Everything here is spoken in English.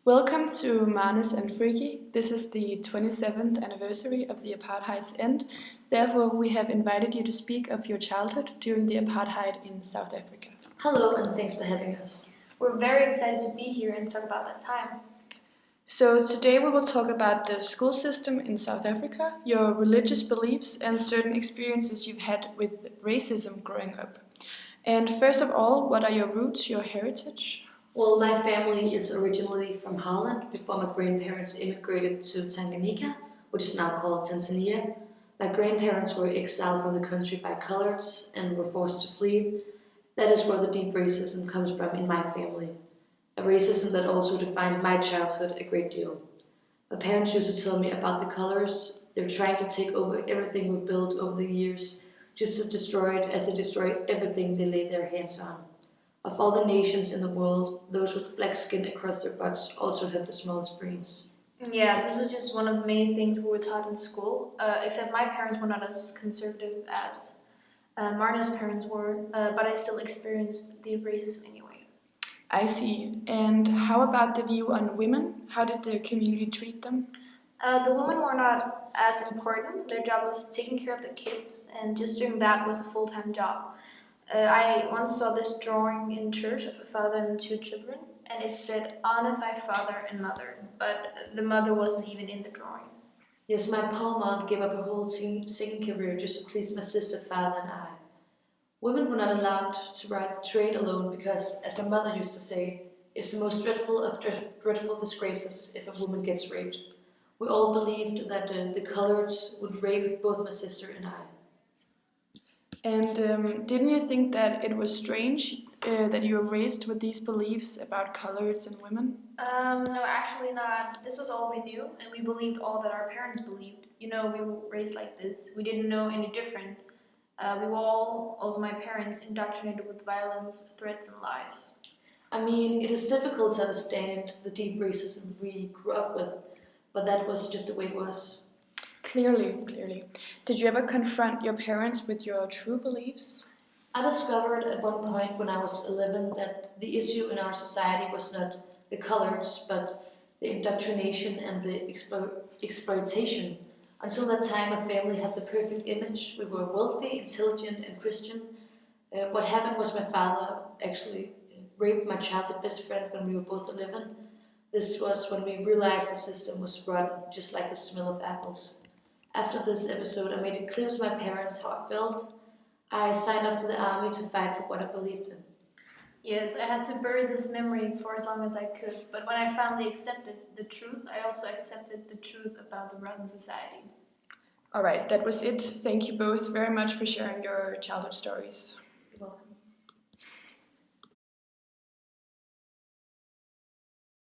Welcome to Marnes and Freaky. This is the 27th anniversary of the apartheid's end. Therefore, we have invited you to speak of your childhood during the apartheid in South Africa. Hello, and thanks for having us. We're very excited to be here and talk about that time. So today we will talk about the school system in South Africa, your religious beliefs, and certain experiences you've had with racism growing up. And first of all, what are your roots, your heritage? Well, my family is originally from Holland before my grandparents immigrated to Tanganyika, which is now called Tanzania. My grandparents were exiled from the country by coloreds and were forced to flee. That is where the deep racism comes from in my family. A racism that also defined my childhood a great deal. My parents used to tell me about the colors. They're trying to take over everything we built over the years, just to destroy it as they destroy everything they lay their hands on. Of all the nations in the world, those with black skin across their butts also have the smallest brains. Yeah, this was just one of the main things we were taught in school, except my parents were not as conservative as Marna's parents were, but I still experienced the racism anyway. I see. And how about the view on women? How did the community treat them? The women were not as important. Their job was taking care of the kids, and just doing that was a full-time job. I once saw this drawing in church of a father and two children, and it said, "Honor thy father and mother," but the mother wasn't even in the drawing. Yes, my poor mom gave up her whole singing career just to please my sister, father, and I. Women were not allowed to ride the trade alone because, as my mother used to say, it's the most dreadful of dreadful disgraces if a woman gets raped. We all believed that the coloreds would rape both my sister and I. And didn't you think that it was strange that you were raised with these beliefs about coloreds and women? No, actually not. This was all we knew, and we believed all that our parents believed. You know, we were raised like this. We didn't know any different. We were all, also my parents, indoctrinated with violence, threats, and lies. I mean, it is difficult to understand the deep racism we grew up with, but that was just the way it was. Clearly. Did you ever confront your parents with your true beliefs? I discovered at one point when I was 11 that the issue in our society was not the colors, but the indoctrination and the exploitation. Until that time, my family had the perfect image. We were wealthy, intelligent, and Christian. What happened was my father actually raped my childhood best friend when we were both 11. This was when we realized the system was rotten, just like the smell of apples. After this episode, I made it clear to my parents how I felt. I signed up for the army to fight for what I believed in. Yes, I had to bury this memory for as long as I could, but when I finally accepted the truth, I also accepted the truth about the rotten society. All right, that was it. Thank you both very much for sharing your childhood stories. You're welcome.